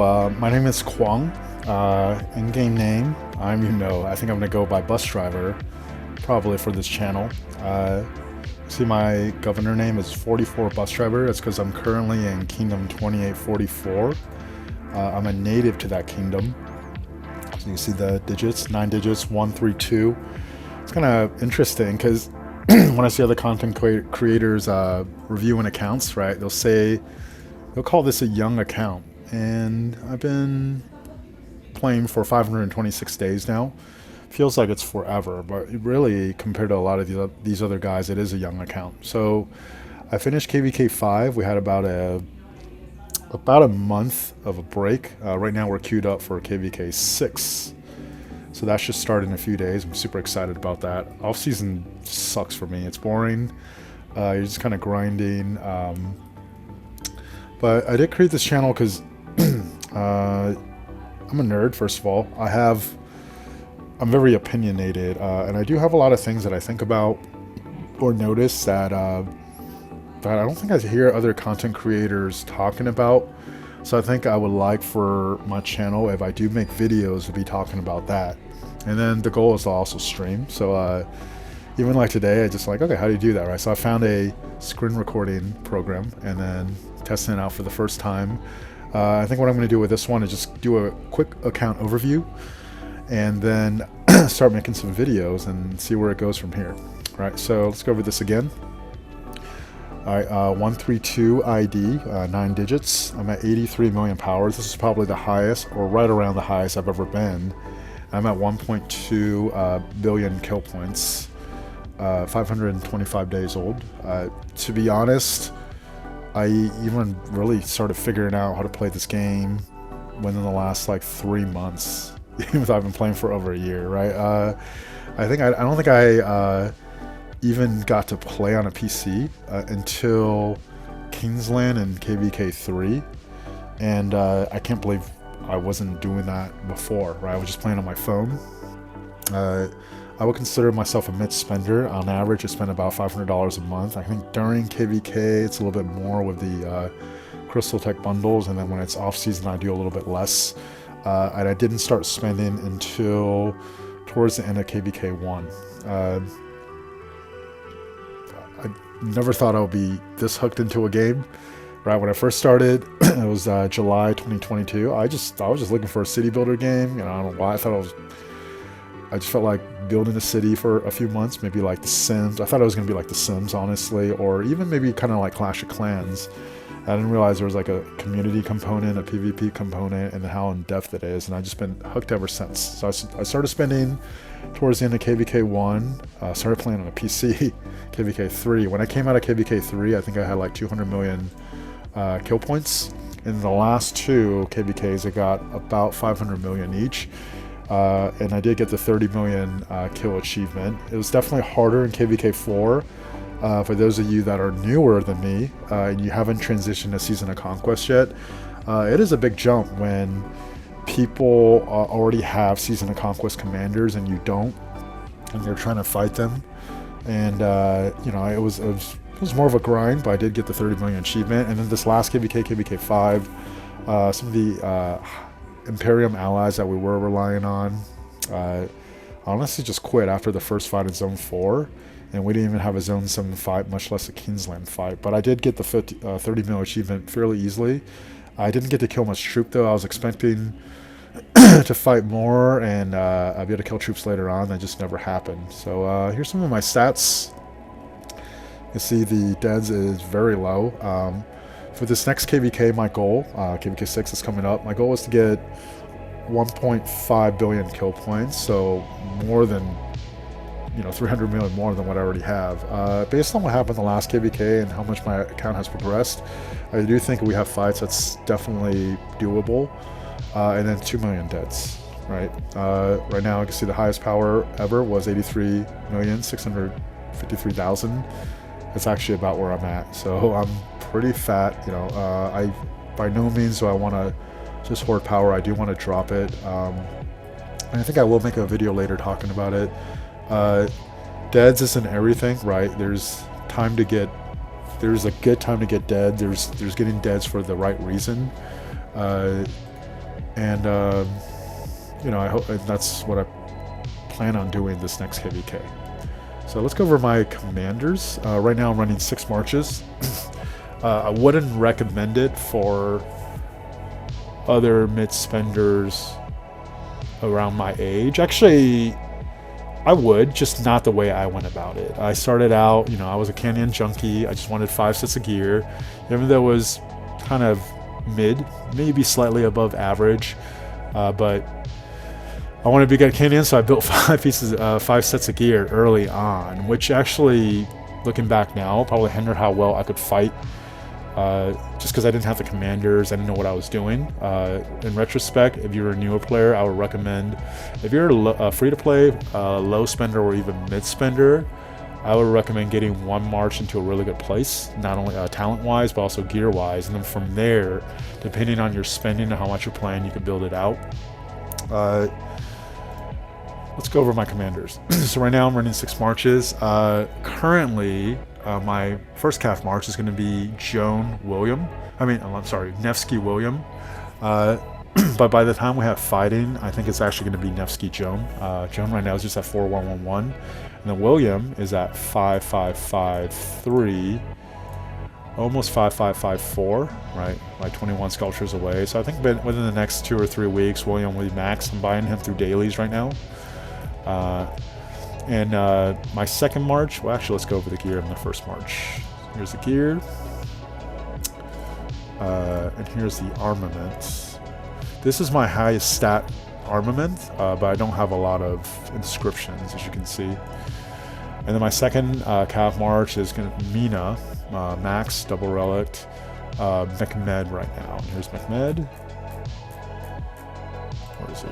My name is Kwang. In-game name, I think I'm gonna go by Bus Driver, probably for this channel. See, my governor name is 44Busdriver. That's because I'm currently in Kingdom 2844. I'm a native to that kingdom. So you see the digits, 9 digits, 132. It's kind of interesting because when I see other content creators reviewing accounts, right, they'll call this a young account. And I've been playing for 526 days now. Feels like it's forever, but really, compared to a lot of these other guys, it is a young account. So I finished KVK 5. We had about a month of a break. Right now we're queued up for KVK 6. So that should start in a few days. I'm super excited about that. Off season sucks for me. It's boring. You're just kind of grinding. But I did create this channel because I'm a nerd, first of all. I'm very opinionated, and I do have a lot of things that I think about or notice that I don't think I hear other content creators talking about. So I think I would like for my channel, if I do make videos, to be talking about that. And then the goal is to also stream. So even like today, I just like, okay, how do you do that, right? So I found a screen recording program and then testing it out for the first time. I think what I'm going to do with this one is just do a quick account overview and then start making some videos and see where it goes from here. All right, so let's go over this again. All right, 132 ID, 9 digits. I'm at 83 million powers. This is probably the highest, or right around the highest I've ever been. I'm at 1.2 billion kill points, 525 days old. To be honest, I even really started figuring out how to play this game within the last like 3 months, even though I've been playing for over a year, right? I don't think I even got to play on a PC until Kingsland and KVK 3, and I can't believe I wasn't doing that before, right? I was just playing on my phone. I would consider myself a mid-spender. On average, I spend about $500 a month. I think during KVK, it's a little bit more with the Crystal Tech bundles, and then when it's off-season, I do a little bit less. And I didn't start spending until towards the end of KVK 1. I never thought I would be this hooked into a game. Right when I first started, it was July 2022. I was just looking for a city builder game. You know, I don't know why. I just felt like building a city for a few months, maybe like The Sims. I thought it was going to be like The Sims, honestly, or even maybe kind of like Clash of Clans. I didn't realize there was like a community component, a PvP component, and how in-depth it is, and I've just been hooked ever since. So I started spending towards the end of KVK 1, started playing on a PC, KVK 3. When I came out of KVK 3, I think I had like 200 million kill points. In the last 2 KVKs, I got about 500 million each. And I did get the 30 million kill achievement. It was definitely harder in KVK 4. For those of you that are newer than me and you haven't transitioned to Season of Conquest yet, it is a big jump when people already have Season of Conquest commanders and you don't, and you're trying to fight them. And it was more of a grind, but I did get the 30 million achievement. And then this last KVK, KVK 5, some of the Imperium allies that we were relying on, honestly just quit after the first fight in Zone 4, and we didn't even have a Zone 7 fight, much less a Kingsland fight. But I did get the 30 mil achievement fairly easily. I didn't get to kill much troop though. I was expecting to fight more and I'll be able to kill troops later on. That just never happened. So here's some of my stats. You see the deads is very low. For this next KVK, my goal, KVK 6 is coming up, my goal is to get 1.5 billion kill points, so more than, 300 million more than what I already have. Based on what happened in the last KVK and how much my account has progressed, I do think we have fights that's definitely doable, and then 2 million deads, right? Right now, I can see the highest power ever was 83,653,000. It's actually about where I'm at, so I'm pretty fat. I by no means do I want to just hoard power. I do want to drop it, and I think I will make a video later talking about it. Deads isn't everything, right? There's a good time to get dead. There's getting deads for the right reason. And I hope that's what I plan on doing this next KVK. So let's go over my commanders. Right now I'm running 6 marches. I wouldn't recommend it for other mid-spenders around my age. Actually, I would, just not the way I went about it. I started out, I was a Canyon junkie. I just wanted 5 sets of gear. Even though it was kind of mid, maybe slightly above average, but I wanted to be good at Canyon, so I built 5 sets of gear early on, which actually, looking back now, probably hindered how well I could fight. Just because I didn't have the commanders, I didn't know what I was doing. In retrospect, if you're a newer player, I would recommend, if you're a free-to-play, low spender or even mid-spender, I would recommend getting 1 march into a really good place, not only talent-wise, but also gear-wise. And then from there, depending on your spending and how much you're playing, you can build it out. Let's go over my commanders. So right now I'm running 6 marches. Currently, my first calf march is going to be Nevsky William. But by the time we have fighting, I think it's actually going to be Nevsky Joan. Joan right now is just at 4111, and then William is at 5553, almost 5554, right? Like 21 sculptures away. So I think within the next 2 or 3 weeks, William will be maxed. I'm buying him through dailies right now. And my second march, well, actually, let's go over the gear in the first march. Here's the gear. And here's the armament. This is my highest stat armament, but I don't have a lot of inscriptions, as you can see. And then my second calf march is going to be Mina, max, double relic, Mehmed right now. Here's Mehmed. Where is he?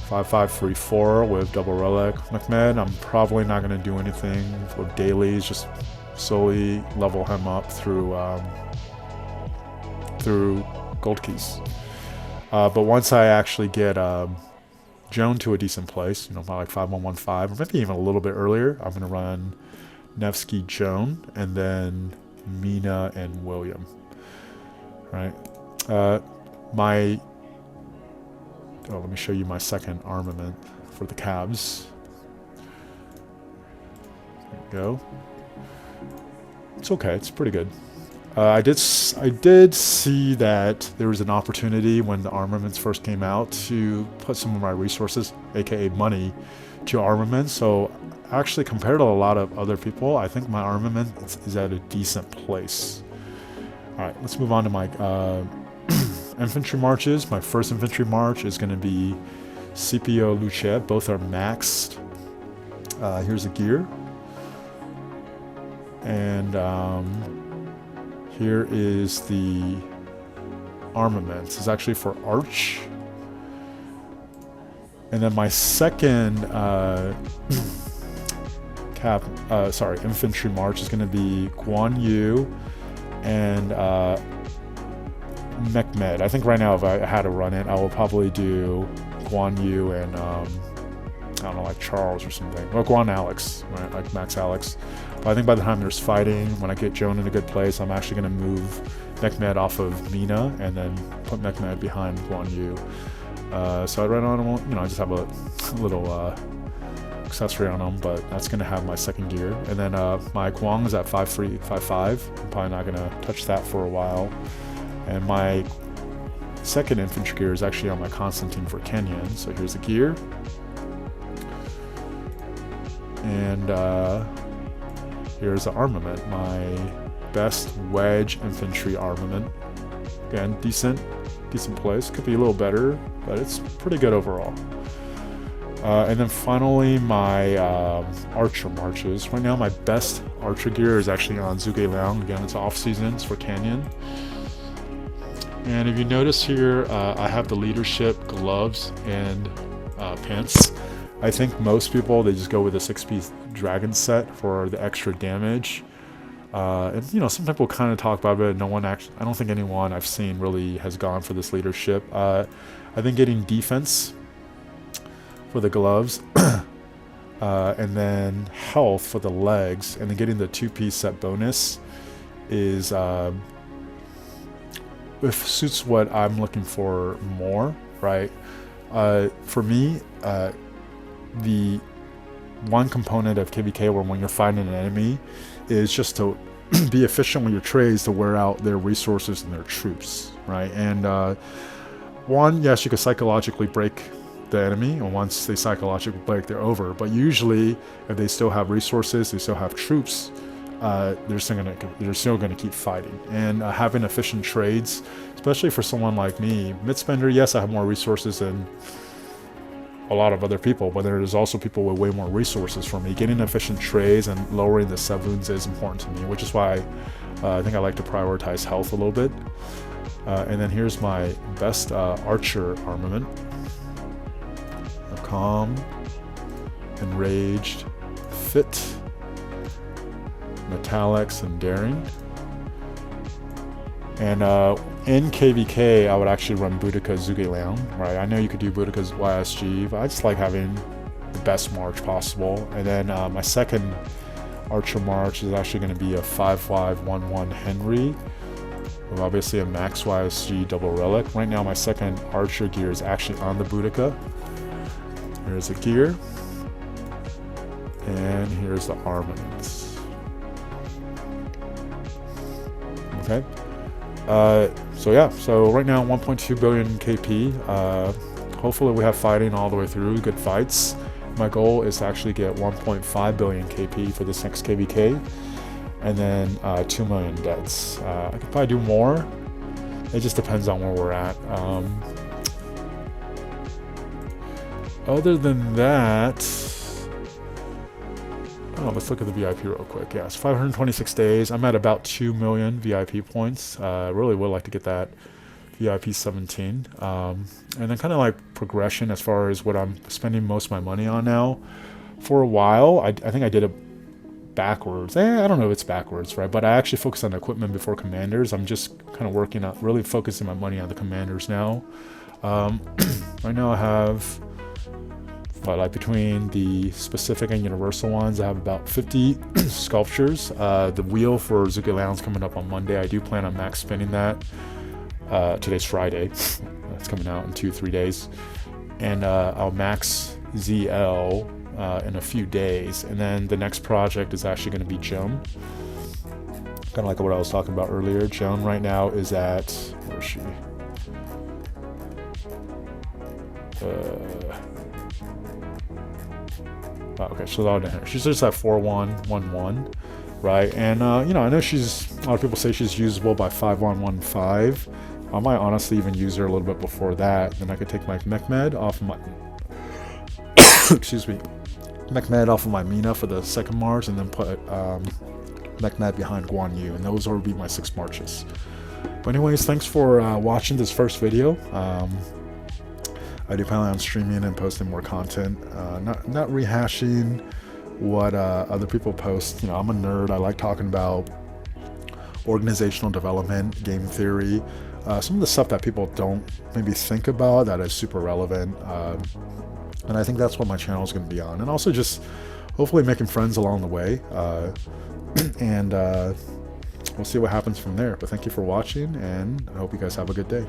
5534 with double relic. Mehmed, I'm probably not going to do anything with dailies, just solely level him up through gold keys. But once I actually get Joan to a decent place, by like 5115, or maybe even a little bit earlier, I'm going to run Nevsky Joan and then Mina and William. Right? Let me show you my second armament for the cabs. There you go. It's okay. It's pretty good. I did see that there was an opportunity when the armaments first came out to put some of my resources, aka money, to armaments. So actually, compared to a lot of other people, I think my armament is at a decent place. All right, let's move on to my infantry marches. My first infantry march is going to be Scipio Luce. Both are maxed. Here's the gear. And here is the armament. This is actually for Arch. And then my second infantry march is going to be Guan Yu and Mehmed. I think right now, if I had to run it, I will probably do Guan Yu and I don't know, like Charles or something. Or Guan Alex, right? Like Max Alex. But I think by the time there's fighting, when I get Joan in a good place, I'm actually going to move Mehmed off of Mina and then put Mehmed behind Guan Yu. So right on, I just have a little accessory on them, but that's going to have my second gear. And then my Guang is at 5355. I'm probably not going to touch that for a while. And my second infantry gear is actually on my Constantine for Kenyan. So here's the gear. And here's the armament. My best wedge infantry armament. Again, decent place. Could be a little better, but it's pretty good overall. And then finally, my archer marches. Right now, my best archer gear is actually on Zhuge Liang. Again, it's off season. It's for Canyon. And if you notice here, I have the leadership gloves and pants. I think most people, they just go with a 6-piece dragon set for the extra damage. And some people kind of talk about it. No one actually, I don't think anyone I've seen really has gone for this leadership. I think getting defense for the gloves, and then health for the legs, and then getting the 2-piece set bonus is it suits what I'm looking for more, right? For me, the one component of KVK where when you're fighting an enemy is just to be efficient with your trades to wear out their resources and their troops, right? And one, yes, you could psychologically break the enemy, and once they psychologically break, they're over. But usually, if they still have resources, they still have troops, they're still gonna keep fighting. And having efficient trades, especially for someone like me, mid-spender, yes, I have more resources than a lot of other people, but there's also people with way more resources for me. Getting efficient trades and lowering the sub wounds is important to me, which is why I think I like to prioritize health a little bit. And then here's my best archer armament. Calm, Enraged, Fit, Metallics, and Daring. And in KVK, I would actually run Boudica Zhuge right? I know you could do Boudica's YSG, but I just like having the best march possible. And then my second archer march is actually going to be a 5-5-1-1 Henry, with obviously a max YSG double relic. Right now, my second archer gear is actually on the Boudica. Here's the gear, and here's the armaments. Okay. So yeah, so right now 1.2 billion KP. Hopefully we have fighting all the way through, good fights. My goal is to actually get 1.5 billion KP for this next KVK, and then 2 million deads. I could probably do more. It just depends on where we're at. Other than that, let's look at the VIP real quick. Yeah, it's 526 days. I'm at about 2 million VIP points. I really would like to get that VIP 17. And then kind of like progression as far as what I'm spending most of my money on now. For a while, I think I did it backwards. I don't know if it's backwards, right? But I actually focused on equipment before commanders. I'm just kind of working on, really focusing my money on the commanders now. Right now I have... But like between the specific and universal ones, I have about 50 sculptures. The wheel for Zhuge Liang's coming up on Monday. I do plan on max spinning that. Today's Friday. That's coming out in 2-3 days. And I'll max ZL in a few days. And then the next project is actually going to be Joan. Kind of like what I was talking about earlier. Joan right now is at... Where is she? Okay, she's all down here. She's just at 4-1-1-1, right? And you know, I know a lot of people say she's usable by 5-1-1-5. I might honestly even use her a little bit before that. Then I could take my Mechmed off of my excuse me, Mechmed off of my Mina for the second march, and then put Mechmed behind Guan Yu, and those would be my 6 marches. But anyways, thanks for watching this first video. I do plan on streaming and posting more content, not rehashing what other people post. You know, I'm a nerd. I like talking about organizational development, game theory, some of the stuff that people don't maybe think about that is super relevant. And I think that's what my channel is going to be on. And also just hopefully making friends along the way. And we'll see what happens from there. But thank you for watching, and I hope you guys have a good day.